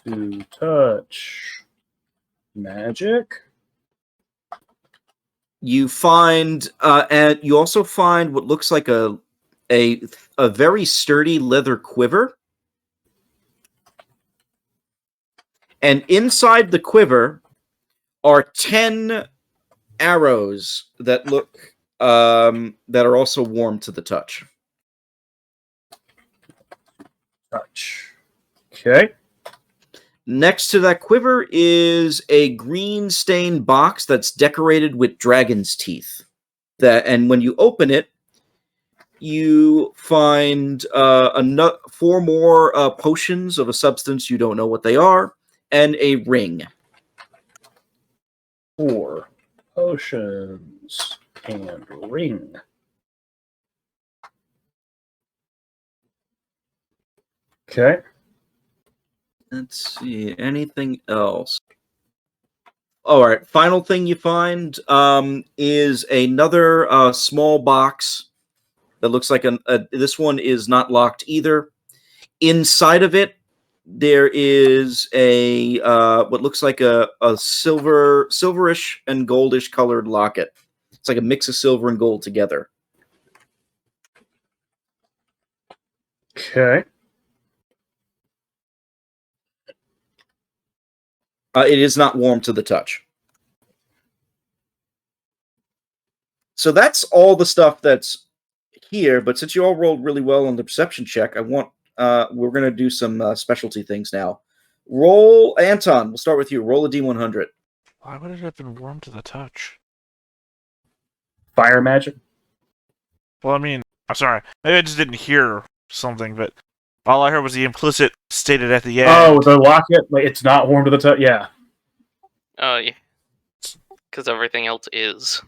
to touch magic. You find, and you also find what looks like a very sturdy leather quiver. And inside the quiver are 10 arrows that look that are also warm to the touch. Touch. Okay. Next to that quiver is a green stained box that's decorated with dragon's teeth. And when you open it, you find 4 more potions of a substance you don't know what they are, and a ring. 4 potions and ring. Okay. Let's see, anything else? All right, final thing you find is another small box that looks like this one is not locked either. Inside of it, there is a what looks like a silverish and goldish colored locket. It's like a mix of silver and gold together. Okay. It is not warm to the touch. So that's all the stuff that's here, but since you all rolled really well on the perception check, we're going to do some specialty things now. Roll, Anton, we'll start with you. Roll a D100. Why would it have been warm to the touch? Fire magic? Well, I mean, I'm sorry. Maybe I just didn't hear something, but all I heard was the implicit stated at the end. Oh, the locket? It's not warm to the touch? Yeah. Oh, yeah. Because everything else is.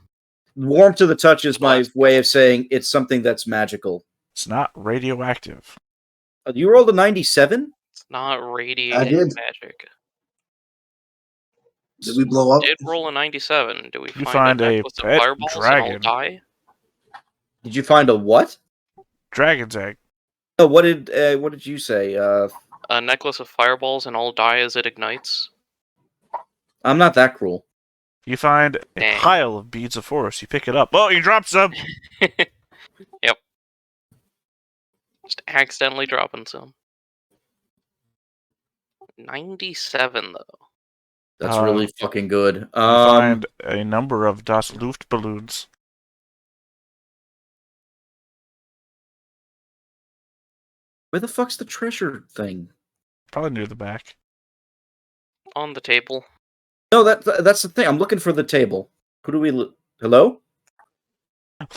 Warm to the touch is my way of saying it's something that's magical. It's not radioactive. You rolled a 97? It's not radiating magic. Did we blow up? Did roll a 97. Do we find a a necklace of pet fireballs dragon. and all die? Did you find a what? Dragon's egg. Oh, what did you say? A necklace of fireballs and all die as it ignites. I'm not that cruel. You find a Dang. pile of beads of force. You pick it up. Oh, you drop some! Yep. Just accidentally dropping some. 97, though. That's really fucking good. You find a number of Das Luft balloons. Where the fuck's the treasure thing? Probably near the back. On the table. No, that's the thing. I'm looking for the table. Who do we... Hello?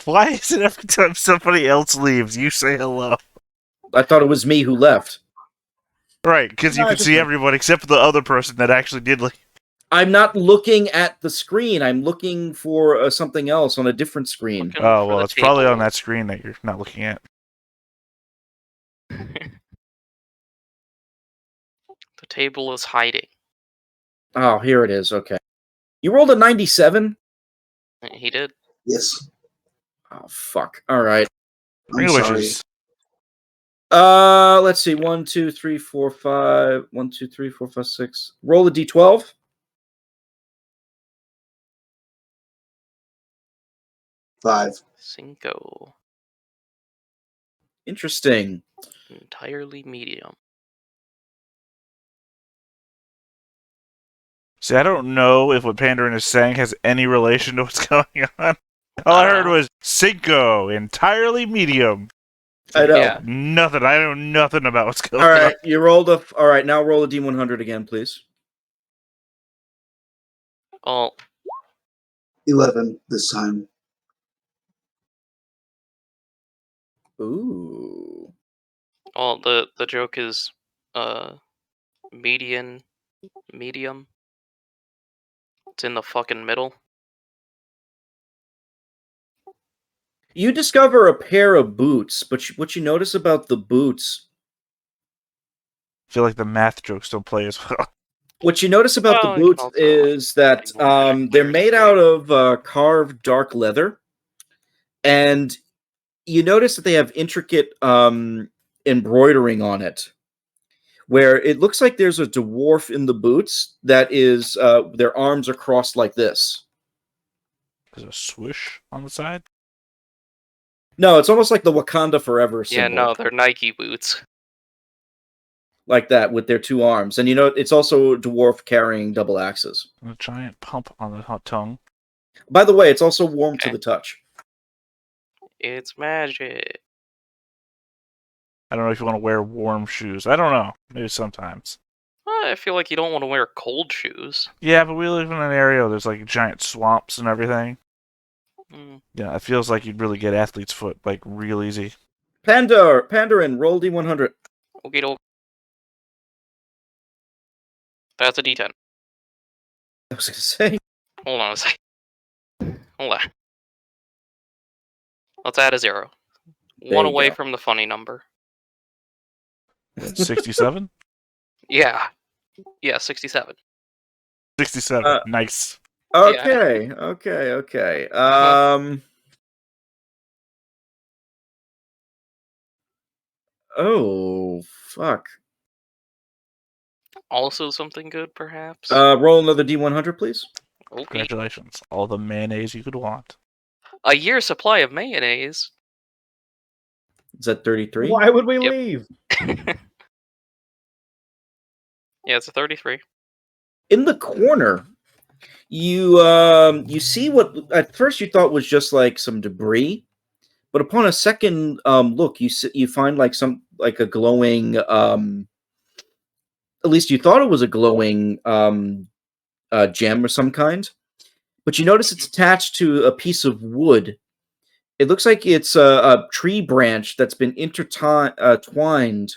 Why is it every time somebody else leaves, you say hello? I thought it was me who left. Right, because you No, can just- see everyone except for the other person that actually did leave. I'm not looking at the screen. I'm looking for something else on a different screen. Looking Oh, for well, the it's probably table. on that screen that you're not looking at. The table is hiding. Oh, here it is. Okay. You rolled a 97? He did. Yes. Oh, fuck. All right. I'm Ring of sorry. Wishes. Let's see. 1, 2, 3, 4, 5. 1, 2, 3, 4, 5, 6. Roll a d12. 5. Cinco. Interesting. Entirely medium. See, I don't know if what Phaendar is saying has any relation to what's going on. All I heard was Cinco, entirely medium. I know. Yeah. Nothing. I know nothing about what's going All on. right. You rolled a... All right. Now roll a d100 again, please. Oh, 11 this time. Ooh. well, the joke is, medium. It's in the fucking middle. You discover a pair of boots, but what you notice about the boots... I feel like the math jokes don't play as well. What you notice about Well, the you boots can also, is that like, more they're players made play. out of carved dark leather, and you notice that they have intricate embroidering on it. where it looks like there's a dwarf in the boots that is their arms are crossed like this. There's a swoosh on the side. No, it's almost like the Wakanda Forever symbol. Yeah, no, they're Nike boots. Like that with their two arms. And it's also a dwarf carrying double axes. And a giant pump on the hot tongue. By the way, it's also warm to Okay. the touch. It's magic. I don't know if you want to wear warm shoes. I don't know. Maybe sometimes. I feel like you don't want to wear cold shoes. Yeah, but we live in an area where there's like giant swamps and everything. Mm. Yeah, it feels like you'd really get athlete's foot like real easy. Pandarin, roll D100. Okay, that's a D10. I was going to say. Hold on a second. Hold on. Let's add a 0. There One you away go. from the funny number. 67? Yeah. Yeah, 67. 67. Nice. Okay. Uh-huh. Oh, fuck. Also something good, perhaps? Roll another D100, please. Okay. Congratulations. All the mayonnaise you could want. A year's supply of mayonnaise. Is that 33? Why would we Yep. leave? Yeah, it's a 33. In the corner, you see what at first you thought was just like some debris, but upon a second look, you find like a glowing. At least you thought it was a glowing gem or some kind, but you notice it's attached to a piece of wood. It looks like it's a tree branch that's been twined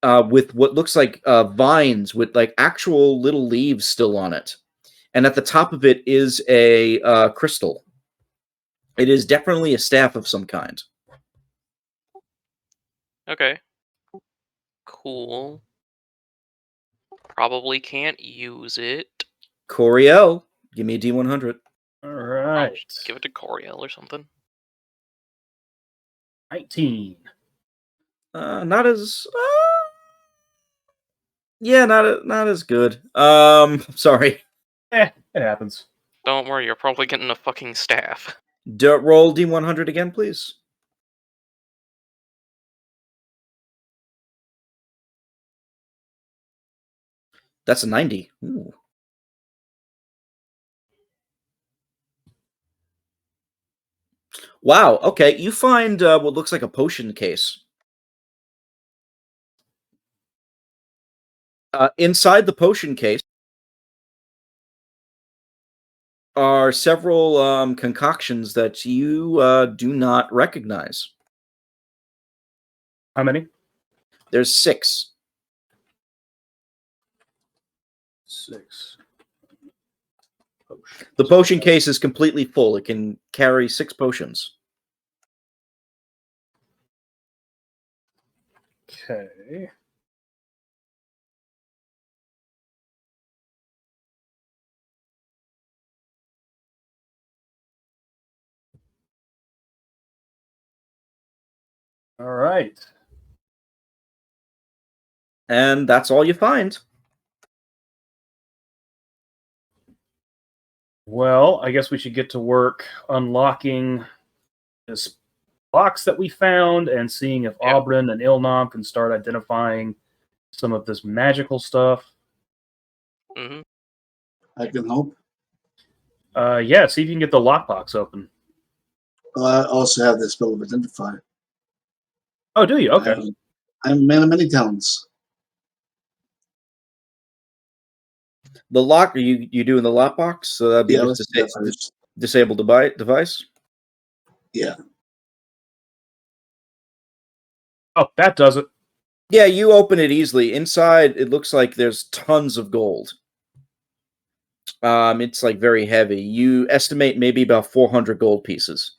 with what looks like vines with like actual little leaves still on it. And at the top of it is a crystal. It is definitely a staff of some kind. Okay. Cool. Probably can't use it. Coriel, give me a D100. All right. Give it to Coriel or something. 19. Not as... yeah, not as good. Sorry. It happens. Don't worry, you're probably getting a fucking staff. Roll D100 again, please. That's a 90. Ooh. Wow, okay. You find what looks like a potion case. Inside the potion case are several concoctions that you do not recognize. How many? There's 6. 6. Potions. The potion case is completely full. It can carry 6 potions. Okay. All right. And that's all you find. Well, I guess we should get to work unlocking this box that we found and seeing if Yep. Aubryn and Ilnam can start identifying some of this magical stuff. Mm-hmm. I can help. Yeah, see if you can get the lockbox open. I also have the spell of Identify. Oh, do you? Okay. I'm a man of many talents. The lock, are you doing the lockbox? So that'd be Yeah, a let's do that first. disabled device? Yeah. Oh, that does it. Yeah, you open it easily. Inside, it looks like there's tons of gold. It's like very heavy. You estimate maybe about 400 gold pieces.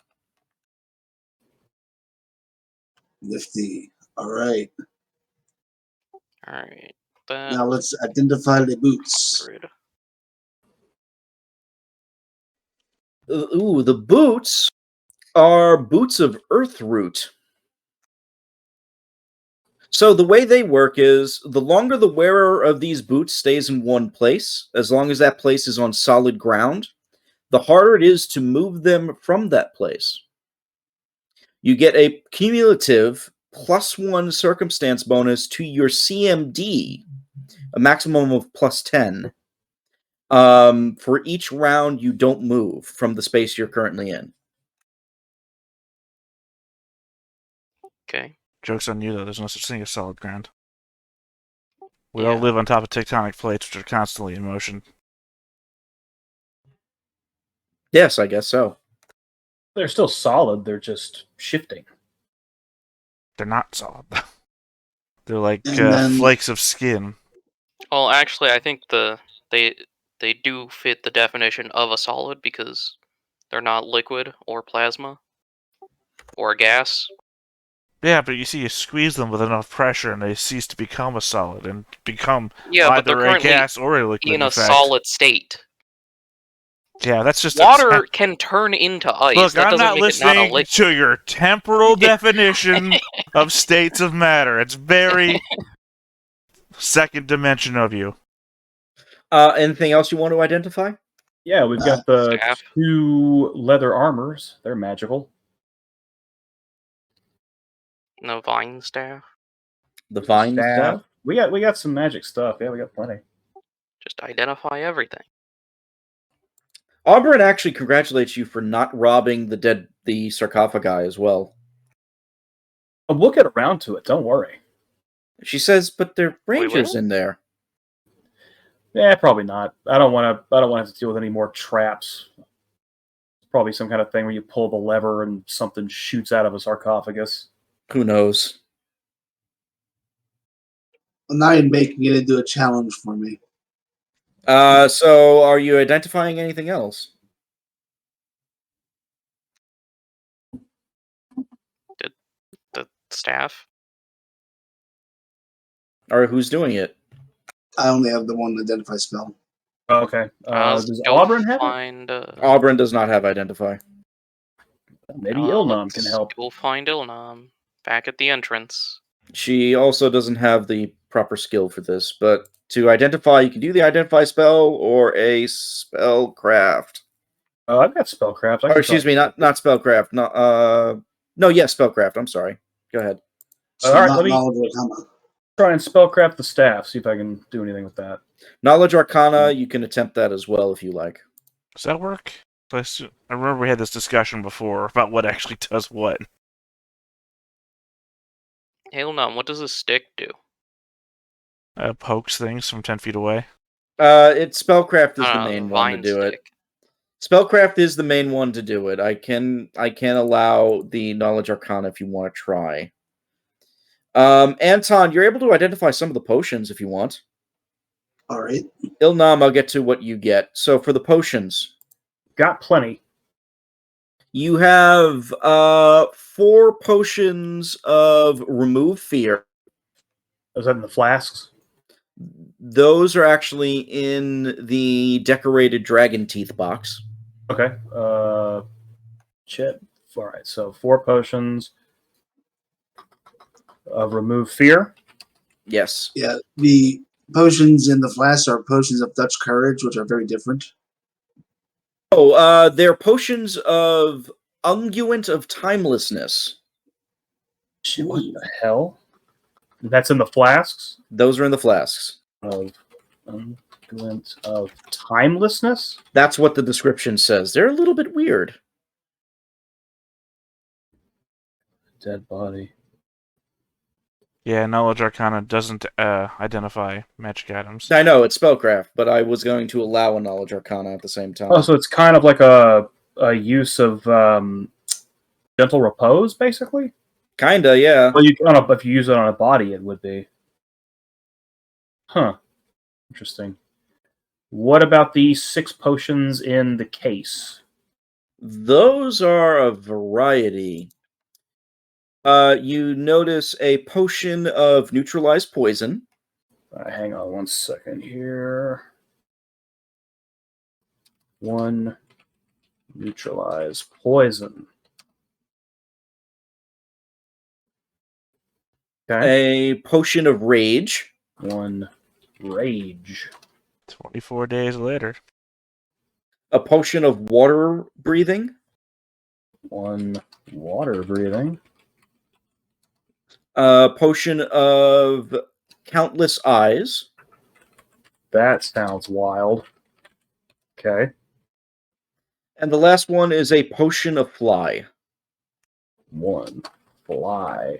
Nifty. All right. Alright. Now let's identify the boots. Ooh, the boots are boots of earth root. So the way they work is the longer the wearer of these boots stays in one place, as long as that place is on solid ground, the harder it is to move them from that place. You get a cumulative +1 circumstance bonus to your CMD, a maximum of +10, for each round you don't move from the space you're currently in. Okay. Joke's on you, though. There's no such thing as solid ground. We Yeah. all live on top of tectonic plates, which are constantly in motion. Yes, I guess so. They're still solid. They're just shifting. They're not solid, though. They're like And then- flakes of skin. Well, actually, I think they do fit the definition of a solid because they're not liquid or plasma or gas. Yeah, but you see, you squeeze them with enough pressure, and they cease to become a solid and become Yeah, but either they're a currently gas or a liquid. in a fact. solid state. Yeah, that's just Water can turn into ice. Look, that I'm doesn't not make it not a listening liquid. to your temporal definition of states of matter. It's very second dimension of you. Anything else you want to identify? Yeah, we've got the Staff. 2 leather armors. They're magical. No vine staff. The vine Staff. staff? We got some magic stuff. Yeah, we got plenty. Just identify everything. Auburn actually congratulates you for not robbing the sarcophagi as well. We'll get around to it. Don't worry. She says, but there are We rangers will? in there. Yeah, probably not. I don't want to have to deal with any more traps. Probably some kind of thing where you pull the lever and something shoots out of a sarcophagus. Who knows? Well, now you're making it into a challenge for me. So are you identifying anything else? The staff. Or who's doing it? I only have the one identify spell. Okay. I'll Does go Auburn have it? find. Auburn does not have identify. Maybe Ilnam let's can help. Go find Ilnam back at the entrance. She also doesn't have the proper skill for this, but to identify, you can do the identify spell or a spellcraft. Oh, I've got spellcraft. Or excuse me, not spellcraft. Yes, spellcraft. I'm sorry. Go ahead. So All right, not let me- knowledge arcana. Try and spellcraft the staff. See if I can do anything with that. Knowledge Arcana, you can attempt that as well if you like. Does that work? I remember we had this discussion before about what actually does what. Ilnam, what does a stick do? Pokes things from 10 feet away. Spellcraft is the No, main one to vine do it. stick. Spellcraft is the main one to do it. I can allow the Knowledge Arcana if you want to try. Anton, you're able to identify some of the potions if you want. All right. Ilnam, I'll get to what you get. So for the potions, Got plenty. you have 4 potions of Remove Fear. Is that in the flasks? Those are actually in the decorated dragon teeth box. Okay. Shit. All right. So 4 potions of remove fear. Yes. Yeah, the potions in the flask are potions of Dutch courage, which are very different. Oh, they're potions of unguent of timelessness. Shit, what the hell? That's in the flasks Those are in the flasks. of unguent of timelessness. That's what the description says. They're a little bit weird. Dead body. Yeah, Knowledge Arcana doesn't identify magic items. I know it's spellcraft, but I was going to allow a knowledge arcana at the same time. Oh, so it's kind of like a use of gentle repose, basically. Kinda, yeah. Well, you I don't know if you use it on a body, it would be. Huh. Interesting. What about the 6 potions in the case? Those are a variety. You notice a potion of neutralized poison. Hang on 1 second here. 1 neutralize poison. Okay. a potion of rage, 1 rage. 24 days later. a potion of water breathing, 1 water breathing. a potion of countless eyes, That sounds wild. Okay. and the last one is a potion of fly. 1 fly.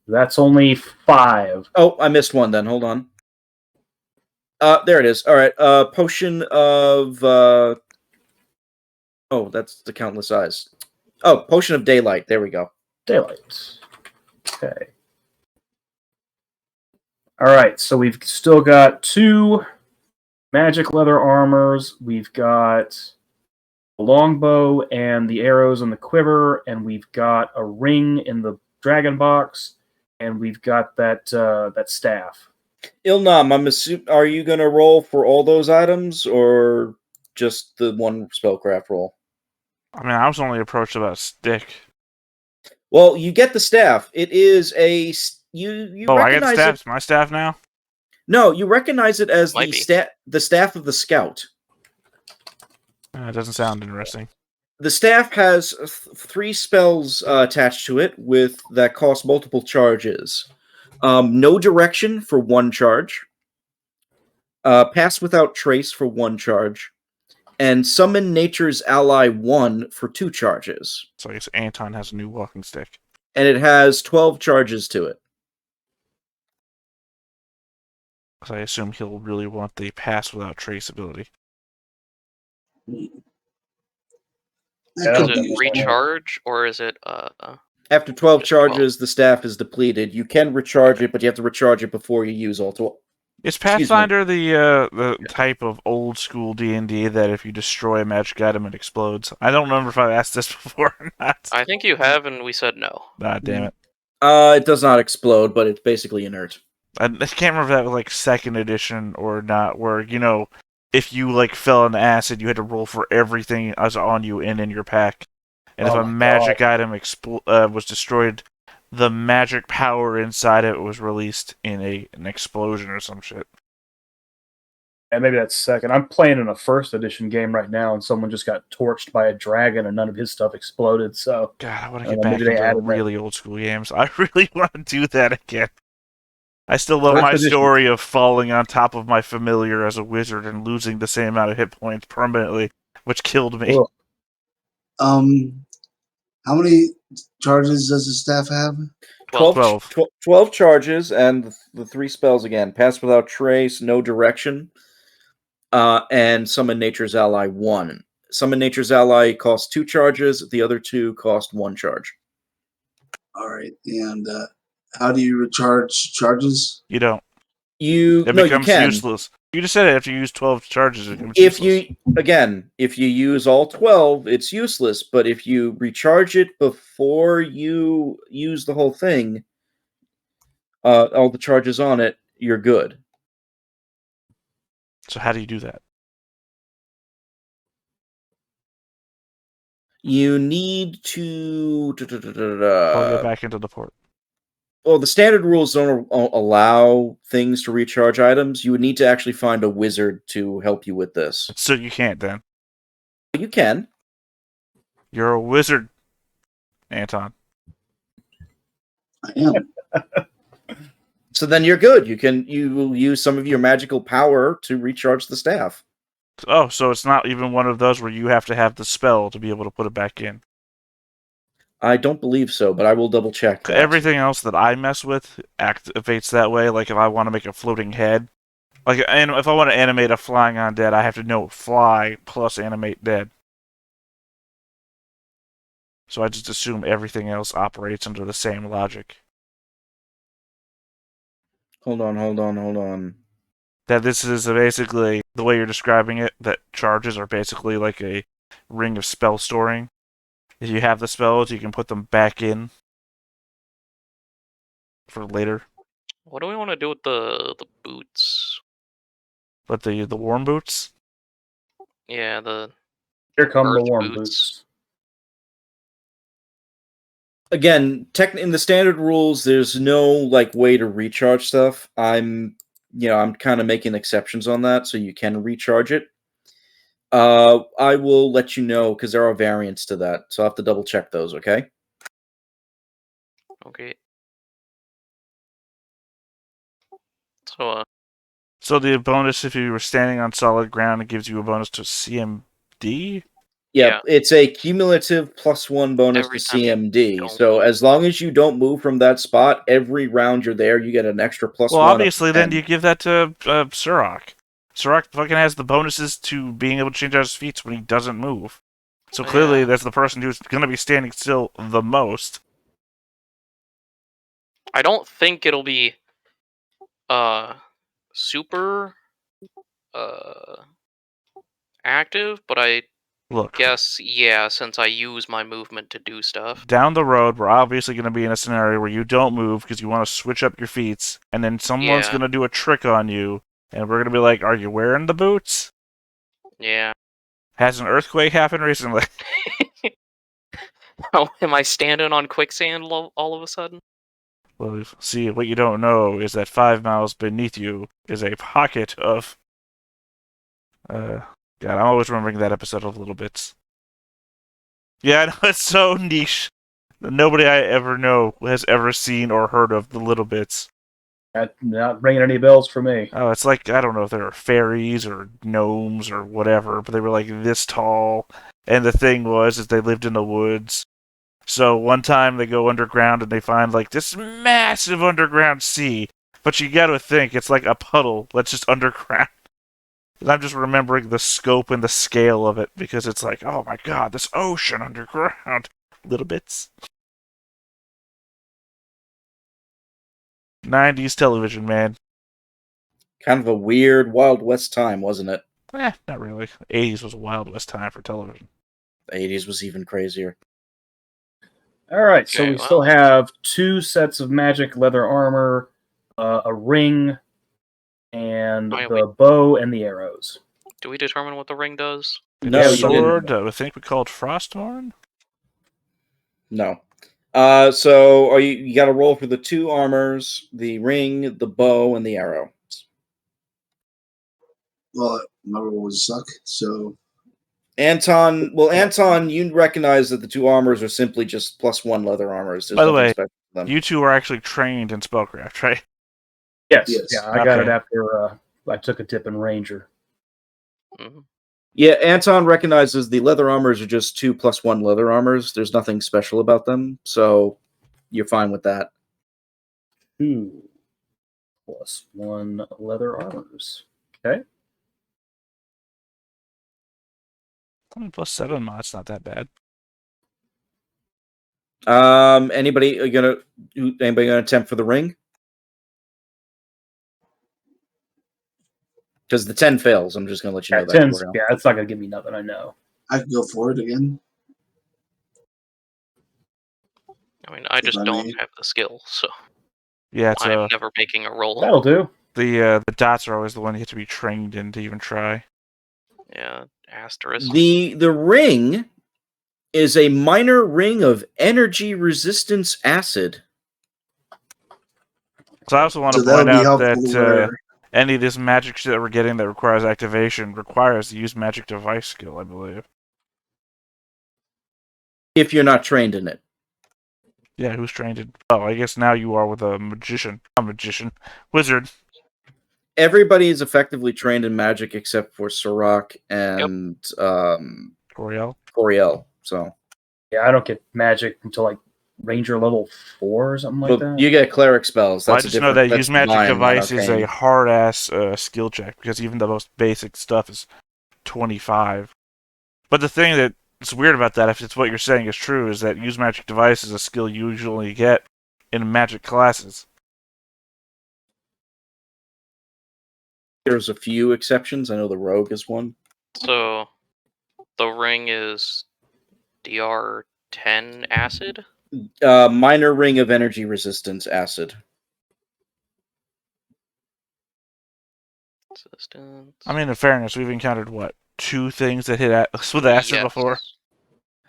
That's only 5. Oh, I missed one then. Hold on. There it is. All right. Potion of. Oh, that's the countless eyes. Oh, potion of daylight. There we go. Daylight. Okay. Alright, so we've still got 2 magic leather armors. We've got the longbow and the arrows and the quiver, and we've got a ring in the dragon box, and we've got that staff. Ilnam, I'm assuming. Are you gonna roll for all those items or just the one spellcraft roll? I mean, I was only approached about a stick. Well, you get the staff. It is a you. Oh, I get recognize staff. it. It's my staff now? No, you recognize it as Might the staff of the scout. It doesn't sound interesting. The staff has 3 spells attached to it with that cost multiple charges. No direction for 1 charge. Pass without trace for 1 charge. And summon nature's ally 1 for 2 charges. So I guess Anton has a new walking stick. And it has 12 charges to it. So I assume he'll really want the pass without trace ability. That Yeah, could Is be it useful. recharge or is it After 12 Just 12. charges, the staff is depleted. You can recharge it, but you have to recharge it before you use all 12. Is Excuse me. Pathfinder the type of old school D&D that if you destroy a magic item it explodes? I don't remember if I've asked this before or not. I think you have and we said no. Ah, damn it. It does not explode, but it's basically inert. I can't remember if that was like 2nd edition or not, where, you know, if you like fell in acid, you had to roll for everything as on you and in your pack. And if Oh a my magic item was destroyed, the magic power inside it was released in an explosion or some shit. And maybe that's 2nd. I'm playing in a 1st edition game right now, and someone just got torched by a dragon, and none of his stuff exploded. So God, I want to I get don't know, back maybe they into added that. really old school games. I really want to do that again. I still love First my edition. story of falling on top of my familiar as a wizard and losing the same amount of hit points permanently, which killed me. Ugh. How many charges does the staff have? 12. 12 charges, and the 3 spells again. Pass without trace, no direction, and summon nature's ally 1. Summon nature's ally costs 2 charges, the other 2 cost 1 charge. All right, and how do you recharge charges? You don't. You Becomes can. useless. You just said it after you use 12 charges. It becomes If useless. if you use all 12, it's useless, but if you recharge it before you use the whole thing, all the charges on it, you're good. So how do you do that? You need to Plug it back into the port. well, the standard rules don't allow things to recharge items. You would need to actually find a wizard to help you with this. So you can't then. You can. You're a wizard, Anton. I am. So then you're good. You will use some of your magical power to recharge the staff. Oh, so it's not even one of those where you have to have the spell to be able to put it back in. I don't believe so, but I will double check that. Everything else that I mess with activates that way. Like if I want to make a floating head, and if I want to animate a flying undead, I have to know fly plus animate dead. So I just assume everything else operates under the same logic. Hold on. That this is basically the way you're describing it. That charges are basically like a ring of spell storing. If you have the spells, you can put them back in for later. What do we want to do with the boots? But the warm boots, Yeah, the Here come the Earth warm boots. boots. Again, in the standard rules, there's no like way to recharge stuff. I'm kind of making exceptions on that, so you can recharge it. I will let you know because there are variants to that, so I have to double check those. Okay. Okay. So, So the bonus, if you were standing on solid ground, it gives you a bonus to CMD? Yeah, it's a cumulative +1 bonus Every to time you CMD. don't So move. as long as you don't move from that spot, every round you're there, you get an extra +1. Well, up to obviously, then 10. you give that to Surak. Surak fucking has the bonuses to being able to change out his feats when he doesn't move. So clearly, Yeah. that's the person who's going to be standing still the most. I don't think it'll be super active, but I Look, guess since I use my movement to do stuff. down the road, we're obviously going to be in a scenario where you don't move because you want to switch up your feats, and then someone's Yeah. going to do a trick on you, and we're going to be like, "Are you wearing the boots?" Yeah. Has an earthquake happened recently? Oh, am I standing on quicksand all of a sudden? Well, see, what you don't know is that 5 miles beneath you is a pocket of. God, I'm always remembering that episode of Little Bits. Yeah, I know, it's so niche. Nobody I ever know has ever seen or heard of the Little Bits. Not ringing any bells for me. Oh, it's like, I don't know if they were fairies or gnomes or whatever, but they were like this tall. And the thing was, is they lived in the woods. So one time they go underground and they find like this massive underground sea. But you gotta think, it's like a puddle that's just underground. And I'm just remembering the scope and the scale of it because it's like, oh my god, this ocean underground. Little Bits. 90s television, man. Kind of a weird Wild West time, wasn't it? Not really. 80s was a Wild West time for television. The 80s was even crazier. All right, so Okay, we well. still have 2 sets of magic leather armor, a ring, and Oh, yeah, the bow and the arrows. Do we determine what the ring does? And No, a you sword didn't. that I think we called Frostmourne? No. So you got to roll for the 2 armors, the ring, the bow, and the arrow. Well, my roll was suck, so Anton, you recognize that the 2 armors are simply just +1 leather armors. There's By the nothing way, special to them. you two are actually trained in spellcraft, right? Yes, Yes. yeah, I got it Okay. after I took a tip in Ranger. Mhm. Yeah, Anton recognizes the leather armors are just 2 +1 leather armors. There's nothing special about them, so you're fine with that. 2 + 1 leather armors. Okay. I mean, +7 mods, not that bad. Anybody gonna attempt for the ring? Because the 10 fails. I'm just gonna let you know that. 10's, Coriel. yeah, that's not going to give me nothing, I know. I can go for it again. I mean, I If just I don't may. have the skill, so Yeah, it's I'm never making a roll. That'll do. the dots are always the one you have to be trained in to even try. Yeah, asterisk. The ring is a minor ring of energy resistance acid. So I also want So to that'll point be out helpful that where any of this magic shit that we're getting that requires activation requires the use magic device skill, I believe. If you're not trained in it. Yeah, who's trained in... Oh, I guess now you are with a magician. A magician. Wizard. Everybody is effectively trained in magic except for Sirach and Coriel. Coriel. So Yeah, I don't get magic until like Ranger level 4 or something like but that. you get cleric spells. Well, I That's a just know different. that That's use magic divine, not device is a arcane. hard-ass skill check, because even the most basic stuff is 25. But the thing that's weird about that, if it's what you're saying is true, is that use magic device is a skill you usually get in magic classes. There's a few exceptions. I know the rogue is one. So, the ring is DR10 acid? Minor ring of energy resistance acid. Resistance. I mean, in fairness, we've encountered, what, 2 things that hit with acid Yes. before?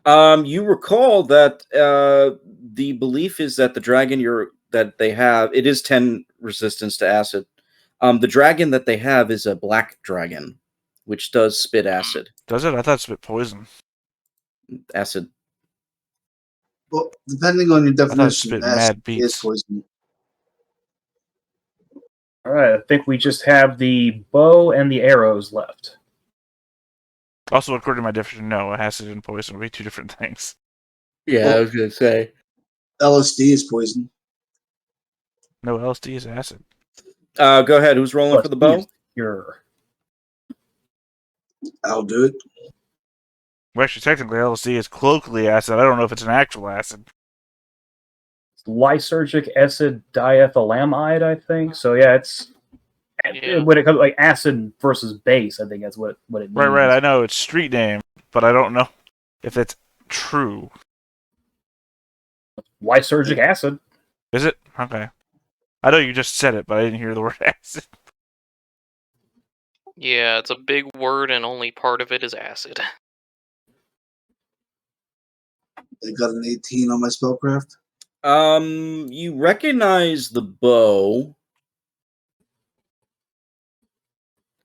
You recall that the belief is that the dragon that they have, it is 10 resistance to acid. The dragon that they have is a black dragon, which does spit acid. Does it? I thought it spit poison. Acid. Well, depending on your thought it definition, spit acid mad is beats. poison. All right, I think we just have the bow and the arrows left. Also, according to my definition, no, acid and poison would be two different things. Yeah, Well- I was gonna say. LSD is poison. No, LSD is acid. Go ahead. Who's rolling for the bow? Pure. I'll do it. Well, actually, technically, LSD is colloquially acid. I don't know if it's an actual acid. Lysergic acid diethylamide, I think. So yeah, it's Yeah. when it comes like acid versus base. I think that's what it means. Right. I know it's street name, but I don't know if it's true. Lysergic acid. Is it? Okay. I know you just said it, but I didn't hear the word acid. Yeah, it's a big word and only part of it is acid. I got an 18 on my spellcraft. You recognize the bow.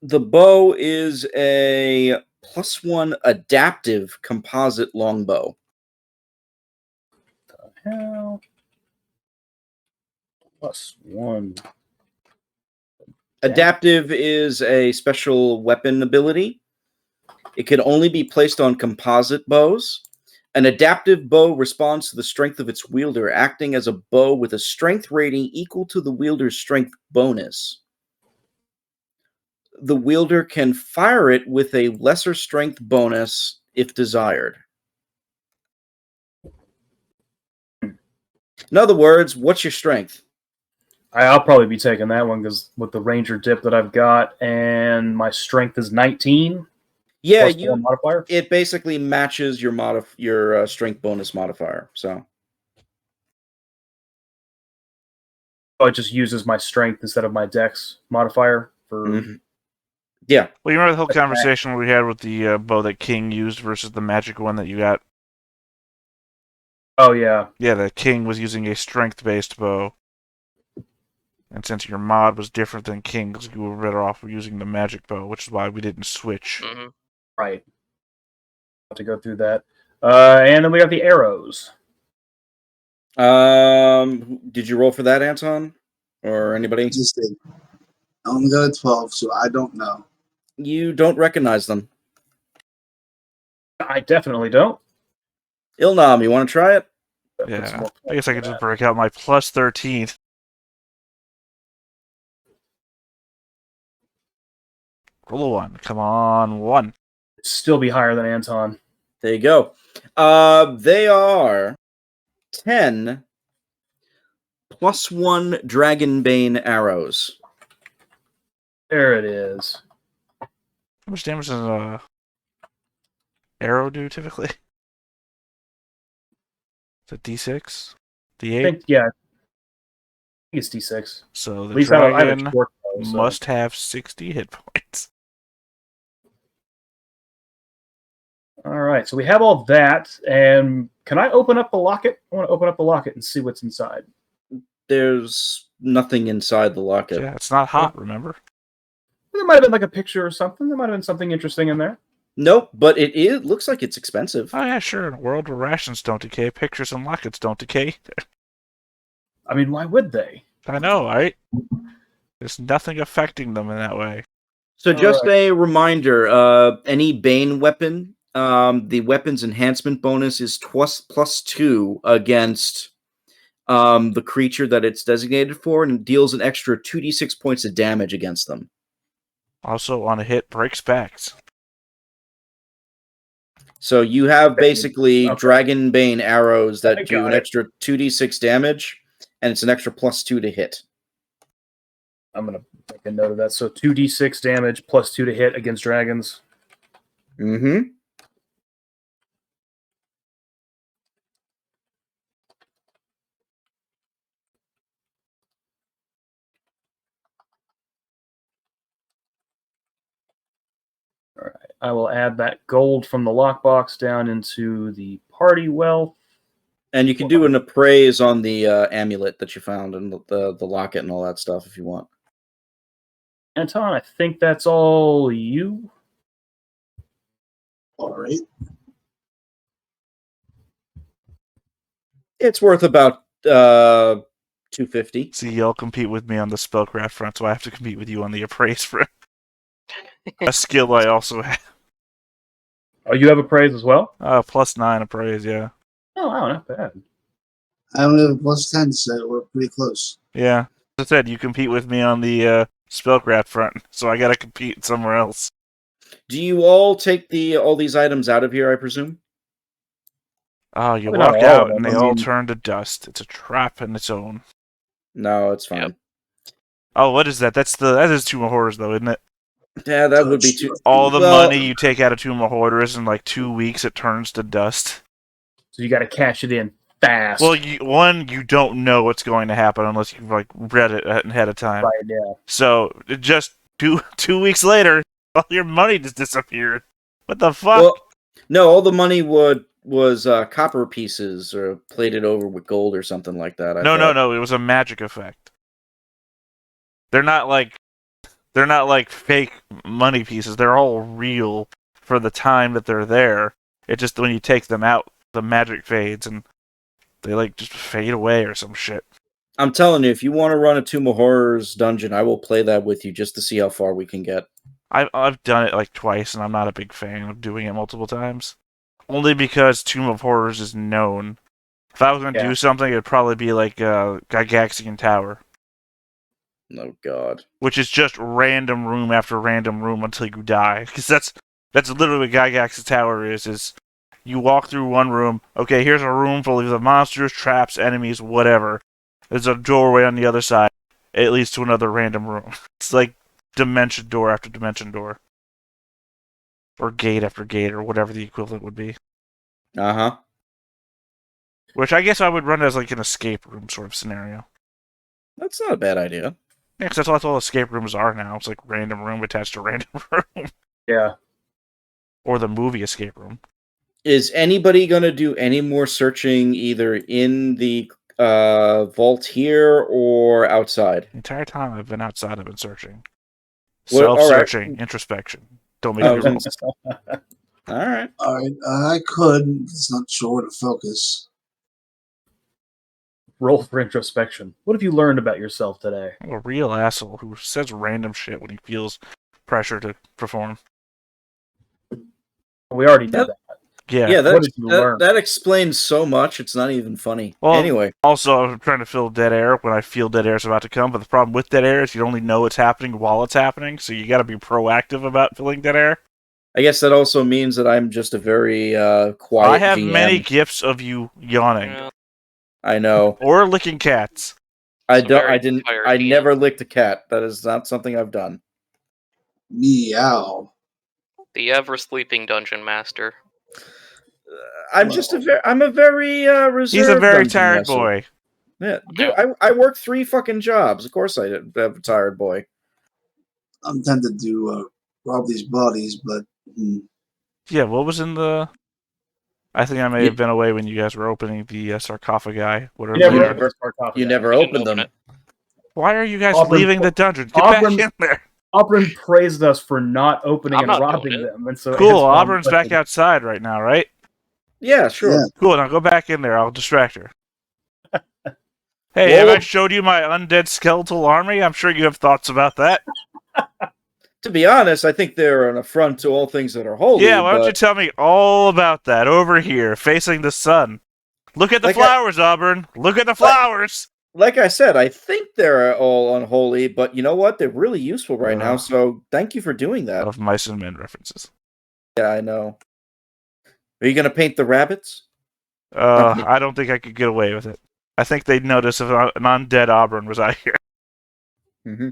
The bow is a +1 adaptive composite longbow. Hell. +1. Adaptive is a special weapon ability. It can only be placed on composite bows. An adaptive bow responds to the strength of its wielder, acting as a bow with a strength rating equal to the wielder's strength bonus. The wielder can fire it with a lesser strength bonus if desired. In other words, what's your strength? I'll probably be taking that one because with the ranger dip that I've got, and my strength is 19. Yeah, plus 1 modifier. it basically matches your strength bonus modifier. So it just uses my strength instead of my dex modifier for. Yeah. Well, you remember the whole conversation we had with the bow that King used versus the magic one that you got? Oh yeah. Yeah, the King was using a strength-based bow. And since your mod was different than King's, you were better off using the magic bow, which is why we didn't switch. Mm-hmm. Right. Have to go through that. And then we got the arrows. Did you roll for that, Anton? Or anybody? Just did. I only got a 12, so I don't know. You don't recognize them. I definitely don't. Ilnam, you want to try it? Yeah, I guess I could just break out my plus 13. Roll a 1. Come on, 1. Still be higher than Anton. There you go. They are 10 +1 Dragonbane arrows. There it is. How much damage does an arrow do typically? Is it D6? D8? I think, yeah. I think it's D6. So At the least I have a dragon short bow, so. must have 60 hit points. All right, so we have all that, and can I open up the locket? I want to open up the locket and see what's inside. There's nothing inside the locket. Yeah, it's not hot, remember? There might have been like a picture or something. There might have been something interesting in there. Nope, but it looks like it's expensive. Oh yeah, sure. In a world where rations don't decay, pictures and lockets don't decay. I mean, why would they? I know, right? There's nothing affecting them in that way. So just a reminder, any Bane weapon, the weapon's enhancement bonus is +2 against the creature that it's designated for, and it deals an extra 2d6 points of damage against them. Also, on a hit, breaks backs. So you have basically Okay. Dragon Bane arrows I that do got an it. extra 2d6 damage, and it's an extra +2 to hit. I'm going to make a note of that. So 2d6 damage +2 to hit against dragons. Mm-hmm. I will add that gold from the lockbox down into the party wealth. And you can do an appraise on the amulet that you found and the locket and all that stuff if you want. Anton, I think that's all you. All right. It's worth about 250. See, y'all compete with me on the spellcraft front, so I have to compete with you on the appraise front. A skill I also have. Oh, you have appraise as well? +9 appraise, yeah. Oh, wow, not bad. I only have a +10, so we're pretty close. Yeah. As I said, you compete with me on the spellcraft front, so I gotta compete somewhere else. Do you all take all these items out of here, I presume? Oh, you Probably not walk all out of them, and they I all mean- turn to dust. It's a trap in its own. No, it's fine. Yep. Oh, what is that? That is Tomb of Horrors, though, isn't it? Yeah, that would be too... All the Well- money you take out of Tomb of Horrors in like 2 weeks, it turns to dust. So you got to cash it in fast. Well, you don't know what's going to happen unless you've like read it ahead of time. Right, yeah. So just two weeks later, all your money just disappeared. What the fuck? Well, no, all the money was copper pieces or plated over with gold or something like that. I No, thought. it was a magic effect. They're not like fake money pieces. They're all real for the time that they're there. It just when you take them out, the magic fades and they like just fade away or some shit. I'm telling you, if you want to run a Tomb of Horrors dungeon, I will play that with you just to see how far we can get. I've done it like twice, and I'm not a big fan of doing it multiple times. Only because Tomb of Horrors is known. If I was going to Yeah. do something, it'd probably be like Gygaxian Tower, Oh, God. which is just random room after random room until you die. Because that's literally what Gygaxian Tower is you walk through one room, okay, here's a room full of either monsters, traps, enemies, whatever. There's a doorway on the other side. It leads to another random room. It's like dimension door after dimension door. Or gate after gate, or whatever the equivalent would be. Uh-huh. Which I guess I would run as like an escape room sort of scenario. That's not a bad idea. Yeah, because that's all escape rooms are now. It's like random room attached to random room. Yeah. Or the movie escape room. Is anybody going to do any more searching either in the vault here or outside? The entire time I've been outside, I've been searching. Well, all right. Self-searching, introspection. Don't make me roll. All right. All right. I could. It's not sure where to focus. Roll for introspection. What have you learned about yourself today? I'm a real asshole who says random shit when he feels pressure to perform. We already did that. Yeah. What did you learn? That explains so much, it's not even funny. Well, Anyway. Also, I'm trying to fill dead air when I feel dead air is about to come, but the problem with dead air is you only know it's happening while it's happening, so you gotta be proactive about filling dead air. I guess that also means that I'm just a very quiet I have GM. many gifts of you yawning. Yeah. I know. Or licking cats. I It's a don't. very I didn't. tired I GM. never licked a cat. That is not something I've done. Meow. The ever sleeping dungeon master. I'm just a very. I'm a very reserved. He's a very dungeon tired master. boy. Yeah, dude, I work 3 fucking jobs. Of course, I have a tired boy. I'm tempted to rob these bodies, but Yeah, what was in the... I think I may have been away when you guys were opening the sarcophagi. Whatever You never they are. opened the sarcophagus. You never I didn't opened open them. it. Why are you guys Auburn- leaving the dungeon? Get Auburn- back in there. Auburn praised us for not opening I'm and not robbing doing it. them, and so Cool, hence why I'm Auburn's back pushing. outside right now, right? Yeah, sure. Yeah. Cool, now go back in there. I'll distract her. Hey, have Well- I showed you my undead skeletal army? I'm sure you have thoughts about that. To be honest, I think they're an affront to all things that are holy. Yeah, why don't you but tell me all about that over here, facing the sun? Look at the Like flowers, Auburn. Look at the flowers. like I said, I think they're all unholy, but you know what? They're really useful right now. So thank you for doing that. Of mice and men references. Yeah, I know. Are you gonna paint the rabbits? I don't think I could get away with it. I think they'd notice if an undead Auburn was out here. Mm-hmm.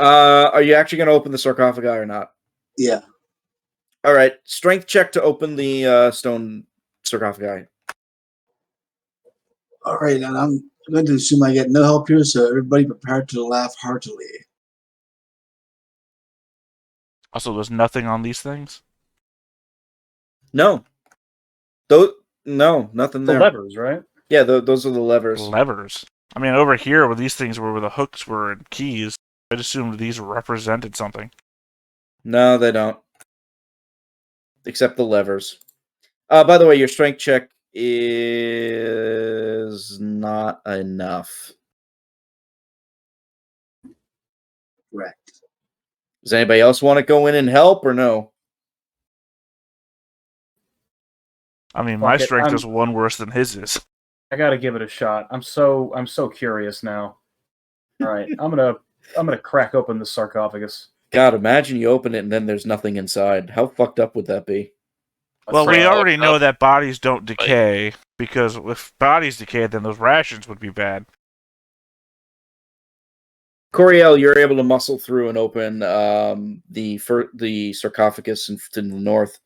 Are you actually gonna open the sarcophagi or not? yeah. All right, strength check to open the stone sarcophagi. All right, and I'm going to assume I get no help here, so everybody prepare to laugh heartily. Also, there's nothing on these things. No. No, nothing The there. levers, right? Yeah, those are the levers. Levers. I mean, over here, where these things were, where the hooks were and keys, I'd assumed these represented something. No, they don't. Except the levers. By the way, your strength check is not enough. Correct. Does anybody else want to go in and help or no? I mean, my Fuck it, strength I'm- is one worse than his is. I gotta give it a shot. I'm so curious now. All right, I'm gonna crack open the sarcophagus. God, imagine you open it and then there's nothing inside. How fucked up would that be? Well, we pretty already fucked know up. that bodies don't decay, because if bodies decay, then those rations would be bad. Coriel, you're able to muscle through and open the sarcophagus to the north.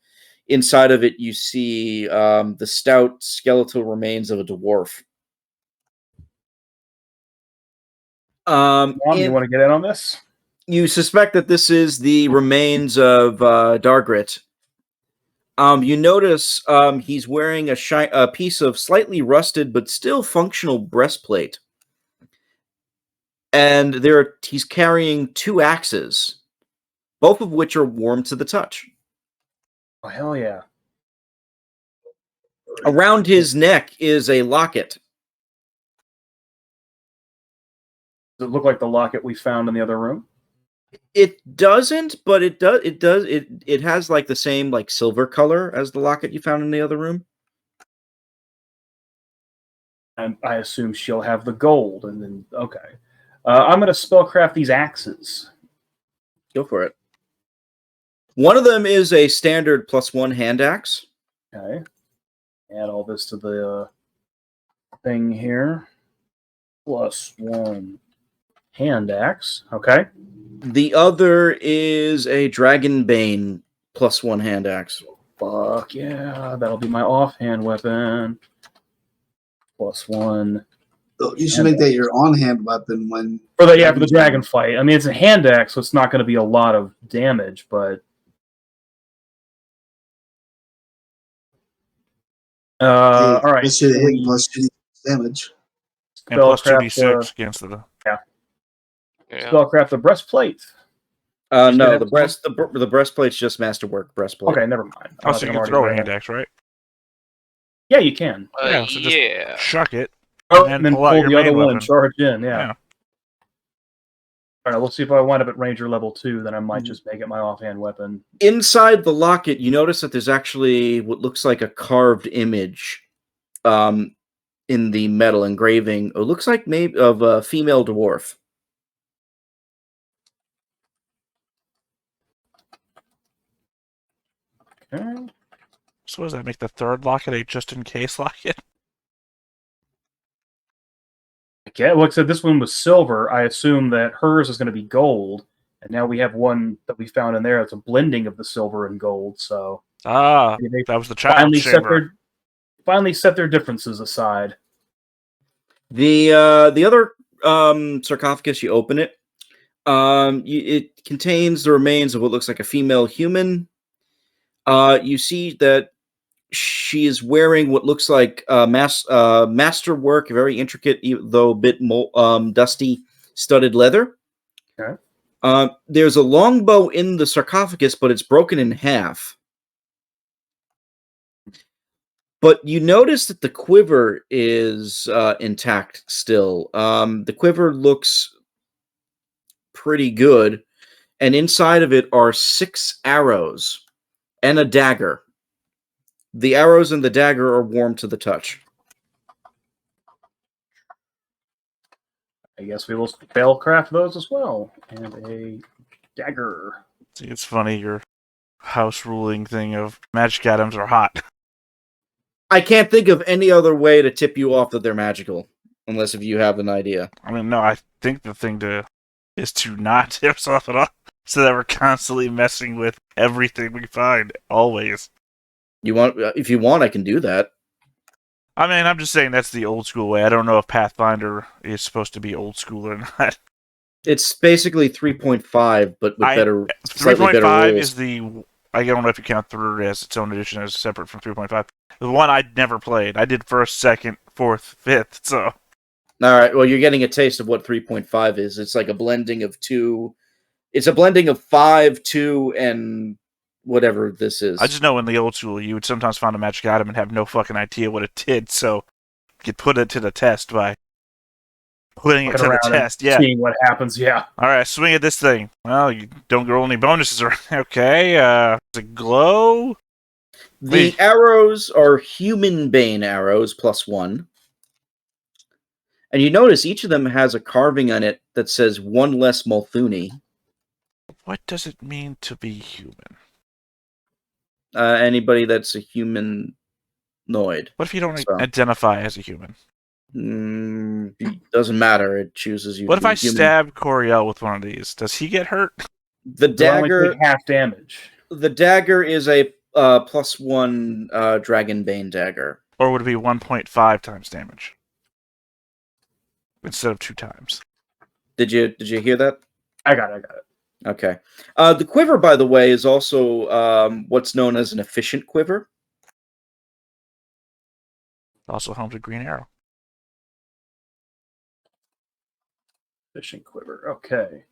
Inside of it, you see the stout skeletal remains of a dwarf. Mom, you want to get in on this? You suspect that this is the remains of Dargrit. You notice he's wearing a piece of slightly rusted but still functional breastplate. And he's carrying 2 axes, both of which are warm to the touch. Oh hell yeah! Around his neck is a locket. Does it look like the locket we found in the other room? It doesn't, but it does. It has like the same like silver color as the locket you found in the other room. And I assume she'll have the gold, and then okay. I'm gonna spellcraft these axes. Go for it. One of them is a standard +1 hand axe. Okay. Add all this to the thing here. +1 hand axe. Okay. The other is a Dragonbane +1 hand axe. Fuck yeah, that'll be my offhand weapon. +1. So you should make that your on-hand weapon when. For the dragon fight. I mean, it's a hand axe, so it's not going to be a lot of damage, but. All right. Plus 2 to hit, plus 2 damage. And plus Spellcraft, 2d6 against the... Yeah. Spellcraft the breastplate. No, the breastplate's just masterwork breastplate. Okay, never mind. Oh, so you can throw a hand axe, right? Yeah, you can. Yeah, so just yeah. chuck it. And then pull out pull your the other main one weapon. and charge in, yeah. Yeah. All right, we'll see if I wind up at Ranger level 2, then I might just make it my offhand weapon. Inside the locket, you notice that there's actually what looks like a carved image in the metal engraving. It looks like maybe of a female dwarf. Okay. So does that make the third locket a just-in-case locket? Okay, well, except this one was silver. I assume that hers is going to be gold, and now we have one that we found in there. It's a blending of the silver and gold. So Ah, they that was the child chamber. finally set their differences aside. The other sarcophagus, you open it. It contains the remains of what looks like a female human. You see that she is wearing what looks like masterwork, very intricate, though a bit dusty, studded leather. Okay. There's a longbow in the sarcophagus, but it's broken in half. But you notice that the quiver is intact still. The quiver looks pretty good, and inside of it are 6 arrows and a dagger. The arrows and the dagger are warm to the touch. I guess we will spellcraft those as well. And a dagger. See, it's funny, your house ruling thing of magic items are hot. I can't think of any other way to tip you off that they're magical, unless if you have an idea. I mean, no, I think the thing is to not tip us off at all, so that we're constantly messing with everything we find, always. If you want, I can do that. I mean, I'm just saying that's the old school way. I don't know if Pathfinder is supposed to be old school or not. It's basically 3.5, but with slightly better 3.5 rules. is the I don't know if you count 3 as its own edition as separate from 3.5. The one I'd never played. I did 1st, 2nd, 4th, 5th, so... All right, well, you're getting a taste of what 3.5 is. It's like a blending of 2... It's a blending of 5, 2, and whatever this is. I just know in the old school, you would sometimes find a magic item and have no fucking idea what it did, so you could put it to the test by putting it to the test, yeah. Seeing what happens, yeah. Alright, swing at this thing. Well, you don't roll any bonuses or... Okay, does it glow? The arrows are human bane arrows, +1. And you notice each of them has a carving on it that says 1 less Molthune. What does it mean to be human? Anybody that's a humanoid. What if you don't identify as a human? Doesn't matter. It chooses you. What if I stab Coriel with one of these? Does he get hurt? The dagger only take half damage. The dagger is a +1 Dragon Bane dagger. Or would it be 1.5 times damage instead of 2 times? Did you hear that? I got it. Okay. The quiver, by the way, is also what's known as an efficient quiver. Also home to Green Arrow. Fishing quiver. Okay.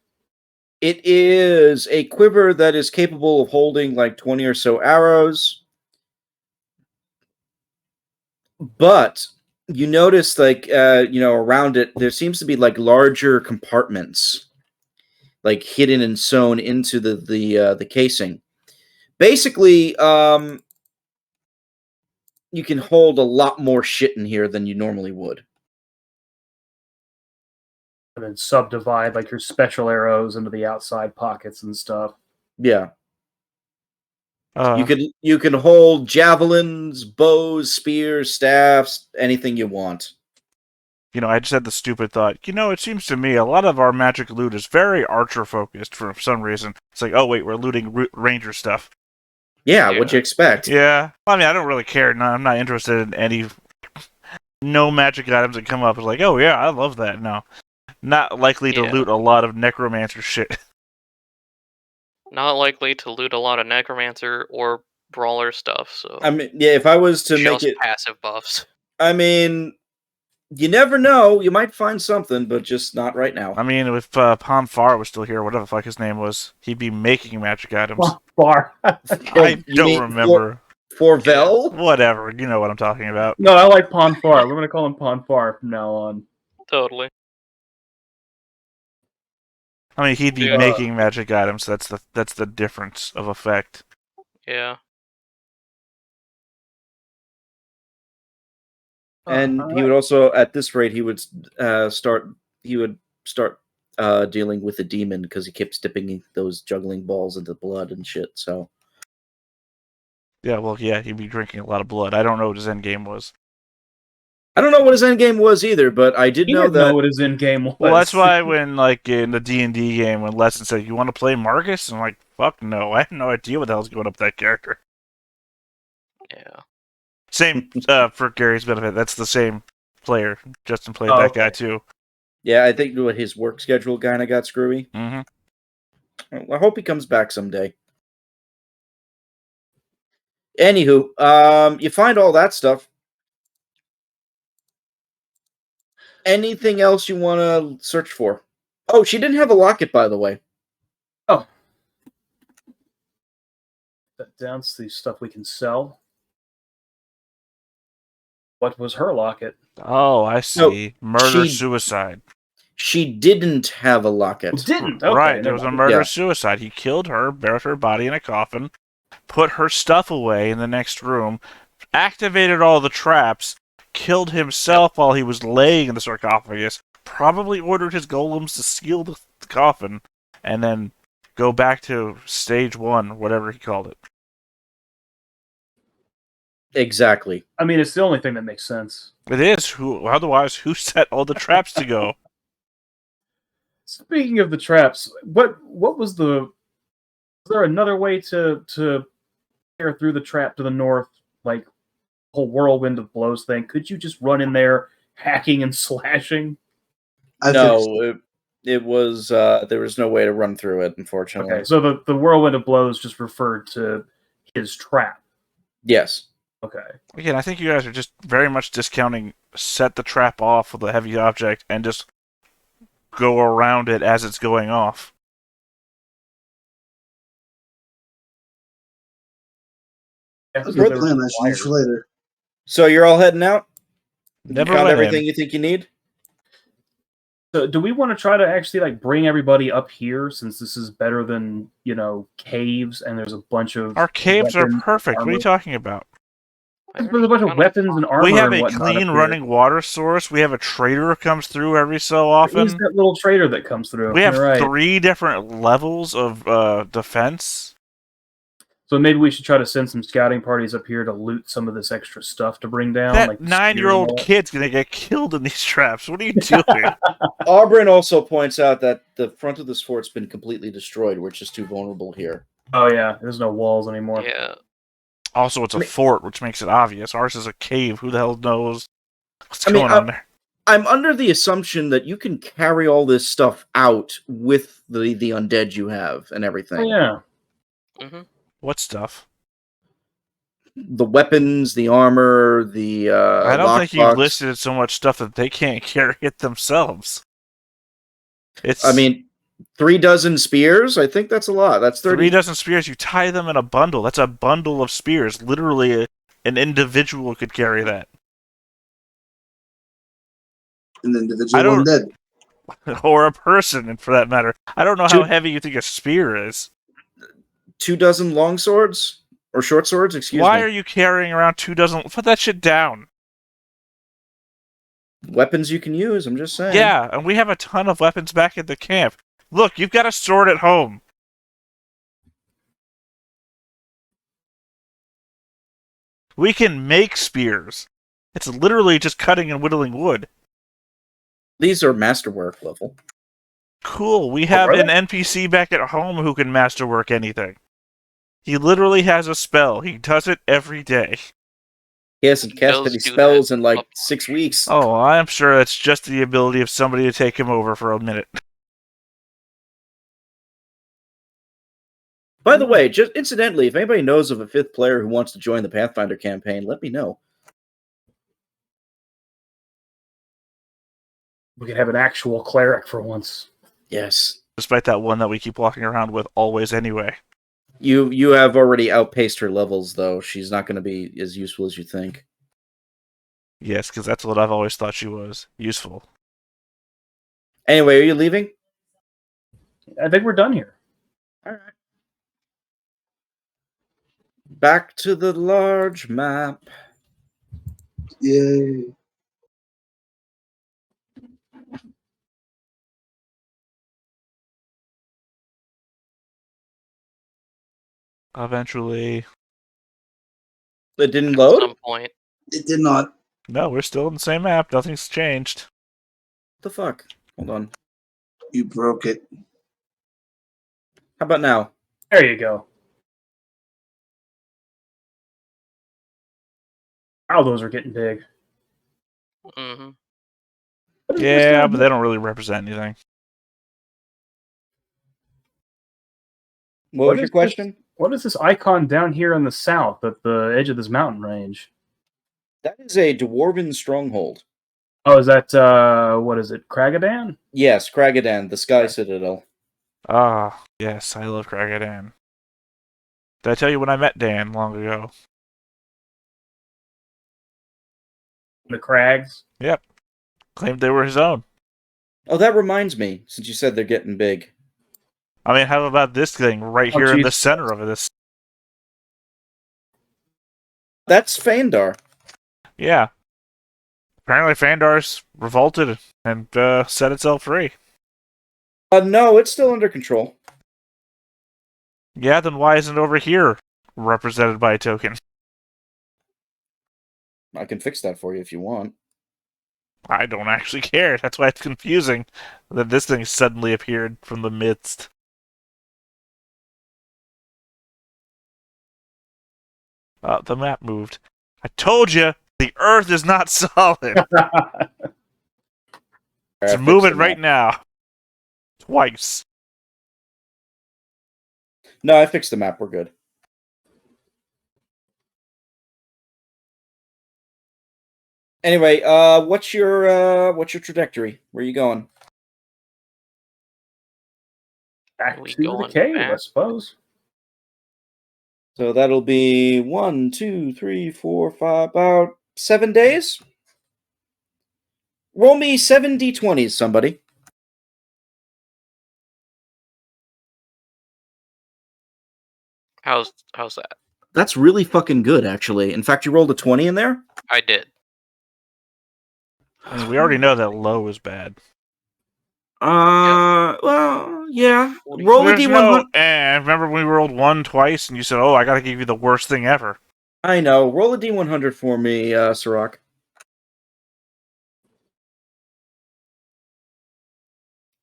It is a quiver that is capable of holding like 20 or so arrows. But you notice, like, around it, there seems to be like larger compartments, like hidden and sewn into the casing. Basically, you can hold a lot more shit in here than you normally would. And then subdivide like your special arrows into the outside pockets and stuff. Yeah. You can hold javelins, bows, spears, staffs, anything you want. I just had the stupid thought. It seems to me a lot of our magic loot is very archer focused for some reason. It's like, oh wait, we're looting ranger stuff. Yeah, what'd you expect? Yeah. I mean, I don't really care. No, I'm not interested in any no magic items that come up. It's like, oh yeah, I love that. No. Not likely to loot a lot of necromancer shit. Not likely to loot a lot of necromancer or brawler stuff. So I mean, yeah, if I was to make it passive buffs. I mean, you never know. You might find something, but just not right now. I mean, if Ponfar was still here, whatever the fuck his name was, he'd be making magic items. Ponfar. I don't remember. Forvel? Whatever. You know what I'm talking about. No, I like Ponfar. We're going to call him Ponfar from now on. Totally. I mean, he'd be making magic items. That's the difference of effect. Yeah. And he would also, at this rate, he would start dealing with the demon because he keeps dipping those juggling balls into blood and shit. So. Yeah, well, yeah, he'd be drinking a lot of blood. I don't know what his end game was. I don't know what his end game was either, but I did know what his end game was. Well, that's why when, like, in the D&D game, when Lesson said, "You want to play Marcus?" I'm like, "Fuck no! I have no idea what the hell's going up with that character." Yeah. Same for Gary's benefit. That's the same player. Justin played that guy too. Yeah, I think his work schedule kind of got screwy. Mm-hmm. I hope he comes back someday. Anywho, you find all that stuff. Anything else you want to search for? Oh, she didn't have a locket, by the way. Oh. That's the stuff we can sell. What was her locket? Oh, I see. No, Murder-suicide. She didn't have a locket. Didn't? Okay, right, there was a murder-suicide. He killed her, buried her body in a coffin, put her stuff away in the next room, activated all the traps, killed himself while he was laying in the sarcophagus, probably ordered his golems to seal the coffin, and then go back to stage 1, whatever he called it. Exactly. I mean, it's the only thing that makes sense. It is. Otherwise, who set all the traps to go? Speaking of the traps, what was the... Was there another way to tear through the trap to the north, like whole whirlwind of blows thing? Could you just run in there hacking and slashing? No, It was there was no way to run through it, unfortunately. Okay, so the whirlwind of blows just referred to his trap. Yes. Okay. Again, I think you guys are just very much discounting set the trap off with a heavy object and just go around it as it's going off. That's a great plan. I should use for later. So you're all heading out? Never You found went everything in. you think you need? So do we want to try to actually like bring everybody up here since this is better than, caves and there's a bunch of Our caves are weapons, perfect. What are you armor? talking about? There's a bunch of weapons and armor We have and a whatnot clean up here. running water source. We have a trader who comes through every so There often. is that little trader that comes through. We have You're right. 3 different levels of defense. So maybe we should try to send some scouting parties up here to loot some of this extra stuff to bring down. That like the spears and 9-year-old all that. kid's gonna get killed in these traps. What are you doing? Auburn also points out that the front of this fort's been completely destroyed. We're just too vulnerable here. Oh yeah, there's no walls anymore. Yeah. Also, it's a fort, which makes it obvious. Ours is a cave. Who the hell knows what's going on there? I'm under the assumption that you can carry all this stuff out with the undead you have and everything. Oh yeah. Mm-hmm. What stuff? The weapons, the armor, the I don't think you've lockbox. listed so much stuff that they can't carry it themselves. It's 3 dozen spears? I think that's a lot. That's 30. 3 dozen spears. You tie them in a bundle. That's a bundle of spears. Literally, an individual could carry that. An I individual don't- undead. Or a person, for that matter. I don't know how Dude. heavy you think a spear is. 2 dozen long swords? Or short swords? Excuse Why me. are you carrying around 2 dozen? Put that shit down. Weapons you can use, I'm just saying. Yeah, and we have a ton of weapons back at the camp. Look, you've got a sword at home. We can make spears. It's literally just cutting and whittling wood. These are masterwork level. Cool, we have are an they? NPC back at home who can masterwork anything. He literally has a spell. He does it every day. He hasn't cast does any do spells that in like up- 6 weeks. Oh, I'm sure that's just the ability of somebody to take him over for a minute. By the way, just incidentally, if anybody knows of a 5th player who wants to join the Pathfinder campaign, let me know. We could have an actual cleric for once. Yes. Despite that one that we keep walking around with always anyway. You have already outpaced her levels, though. She's not going to be as useful as you think. Yes, because that's what I've always thought she was. Useful. Anyway, are you leaving? I think we're done here. All right. Back to the large map. Yay. Eventually. It didn't At load? some point. It did not. No, we're still in the same map. Nothing's changed. What the fuck? Hold on. You broke it. How about now? There you go. Wow, those are getting big. Mm-hmm. What is this Yeah, down but here? they don't really represent anything. What was your question? What is this icon down here in the south at the edge of this mountain range? That is a dwarven stronghold. Oh, is that, what is it, Kragadan? Yes, Kragadan, the Sky Citadel. Ah, yes, I love Kragadan. Did I tell you when I met Dan long ago? The Crags? Claimed they were his own. Oh, that reminds me, since you said they're getting big. I mean, how about this thing right Oh, here in the jeez. center of this? That's Phaendar. Yeah. Apparently Phaendar's revolted and set itself free. No, it's still under control. Yeah, then why isn't it over here represented by a token? I can fix that for you if you want. I don't actually care. That's why it's confusing that this thing suddenly appeared from the midst. The map moved. I told you, the Earth is not solid. It's Fix moving the right map. now. twice. No, I fixed the map. We're good. Anyway, what's your trajectory? Where are you going? Back We to the going cave, I back? suppose. So that'll be 1, 2, 3, 4, 5, about 7 days. Roll me 7 d20s, somebody. How's that? That's really fucking good, actually. In fact, you rolled a 20 in there? I did. I mean, we already know that low is bad. Well, yeah. Roll a There's d100. remember when we rolled 1 twice and you said, oh, I gotta give you the worst thing ever. I know. Roll a d100 for me, Sirach.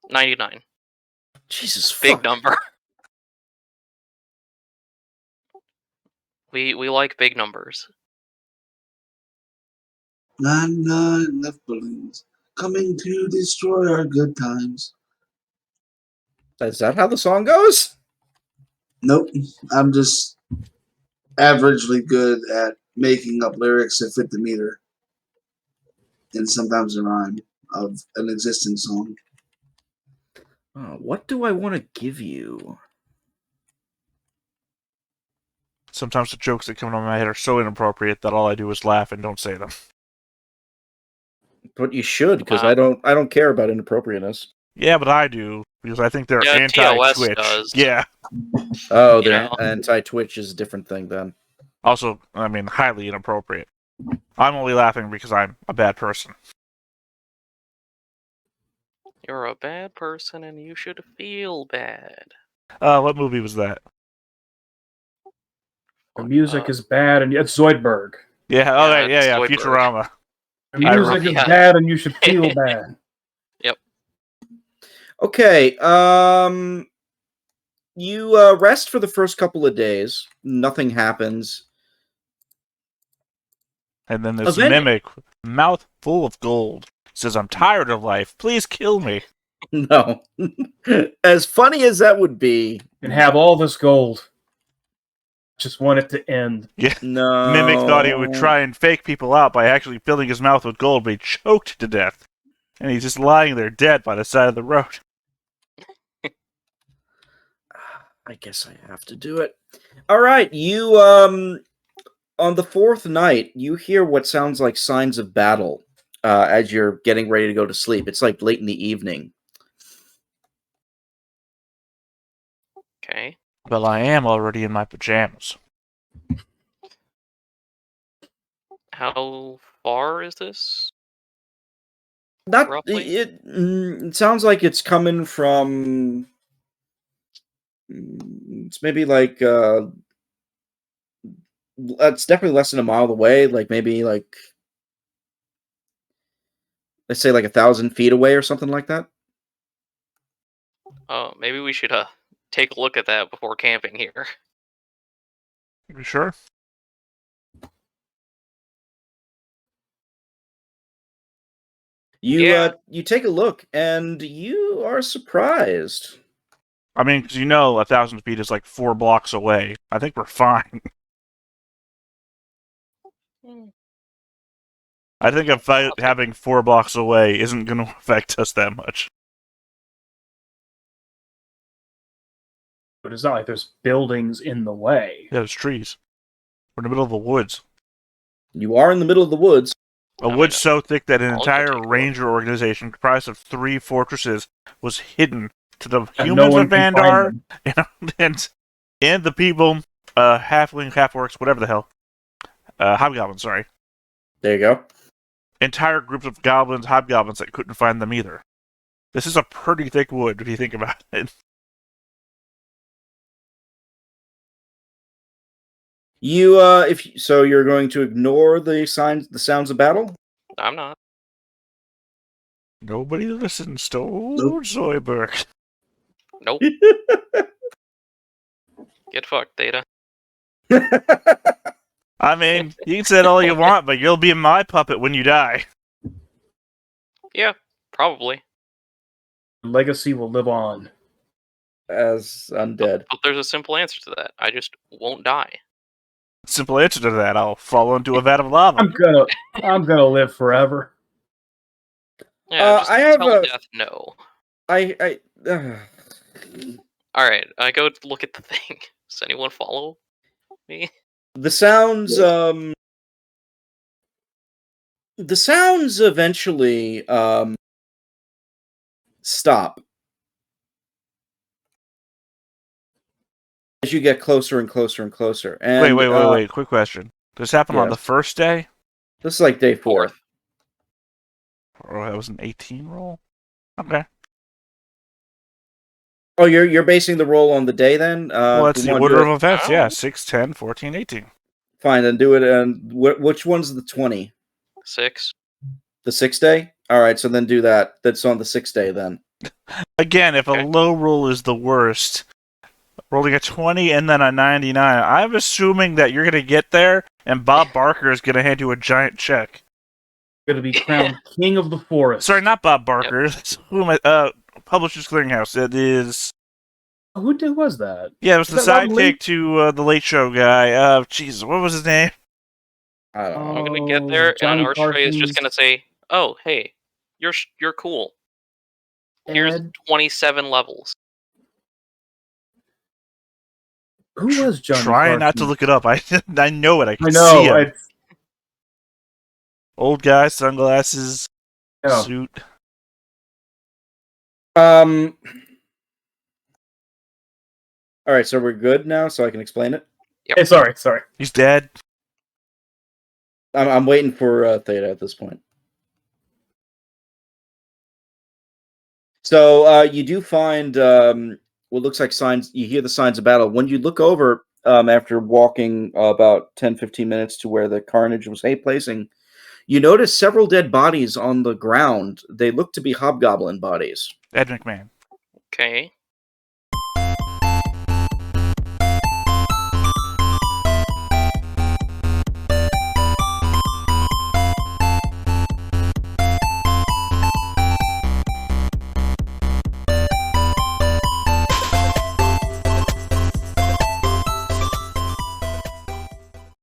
99. Jesus Big fuck. number. We like big numbers. 99 left balloons coming to destroy our good times. Is that how the song goes? Nope. I'm just averagely good at making up lyrics that fit the meter. And sometimes a rhyme of an existing song. What do I want to give you? Sometimes the jokes that come into my head are so inappropriate that all I do is laugh and don't say them. But you should, because Wow. I don't care about inappropriateness. Yeah, but I do, because I think they're Yeah, TOS anti-Twitch. does. Yeah. Oh, You they're know. anti-Twitch is a different thing then. Also, I mean, highly inappropriate. I'm only laughing because I'm a bad person. You're a bad person and you should feel bad. What movie was that? The music is bad, and it's Zoidberg. Yeah, Yeah, yeah, Zoidberg. Futurama. The music is Yeah. bad, and you should feel bad. Yep. Okay, you rest for the first couple of days. Nothing happens. And then this Event- mimic, mouth full of gold, says, I'm tired of life. Please kill me. No. As funny as that would be. And have all this gold. Just want it to end. Yeah. No. Mimic thought he would try and fake people out by actually filling his mouth with gold, but he choked to death. And he's just lying there dead by the side of the road. I guess I have to do it. All right, you on the fourth night, you hear what sounds like signs of battle as you're getting ready to go to sleep. It's like late in the evening. Okay. Well, I am already in my pajamas. How far is this? Not Roughly? it sounds like it's coming from. It's maybe like it's definitely less than a mile away. Like maybe like let's say like 1,000 feet away or something like that. Oh, maybe we should take a look at that before camping here. You sure? You take a look and you are surprised. I mean, because 1,000 feet is like 4 blocks away. I think we're fine. I think a fight having 4 blocks away isn't going to affect us that much. But it's not like there's buildings in the way. Yeah, there's trees. We're in the middle of the woods. You are in the middle of the woods. A woods so thick that an I'll go entire take a look. ranger organization comprised of 3 fortresses was hidden to the And humans no of one can find Phaendar them. and the people, halfling, half-orcs, whatever the hell. Hobgoblins, sorry. There you go. Entire groups of goblins, hobgoblins that couldn't find them either. This is a pretty thick wood, if you think about it. You so you're going to ignore the sounds of battle? I'm not. Nobody listens to old Nope. Zoidberg. Nope. Get fucked, Data. I mean, you can say it all you want, but you'll be my puppet when you die. Yeah, probably. legacy will live on. as undead. But there's a simple answer to that. I just won't die. Simple answer to that: I'll fall into a vat of lava. I'm gonna live forever. Yeah, just I have tell a- death no. I All right, I go look at the thing. Does anyone follow me? the sounds eventually stop as you get closer and closer and closer. And Wait. Quick question. This happened on yes. the first day? This is like day 4. Or that was an 18 roll? Okay. Oh, you're basing the roll on the day then? Well, that's you the wanna order do of it? events. Oh. Yeah, 6, 10, 14, 18. Fine, then do it. And which one's the 20? 6. The 6th day? All right, so then do that. That's on the 6th day then. Again, if Okay. a low roll is the worst, rolling a 20 and then a 99, I'm assuming that you're going to get there and Bob Barker is going to hand you a giant check. Gonna be crowned king of the forest. Sorry, not Bob Barker. Who am I? Publishers Clearinghouse. It is. Who was that? Yeah, it was Is the that Robin Lee? sidekick to the Late Show guy. Jesus, what was his name? I don't know. I'm gonna get there, and Johnny Archway is just Parsons, gonna say, "Oh, hey, you're cool. Here's Ed. 27 levels." Who was Johnny Trying not to Parsons? look it up. I know it. I I can know. see him. Old guy, sunglasses, Yeah. suit. All right, so we're good now, so I can explain it. Hey, sorry. He's dead. I'm waiting for Theta at this point. So you do find what looks like signs. You hear the signs of battle. When you look over after walking about 10-15 minutes to where the carnage was placing, you notice several dead bodies on the ground. They look to be hobgoblin bodies. Ed McMahon. Okay.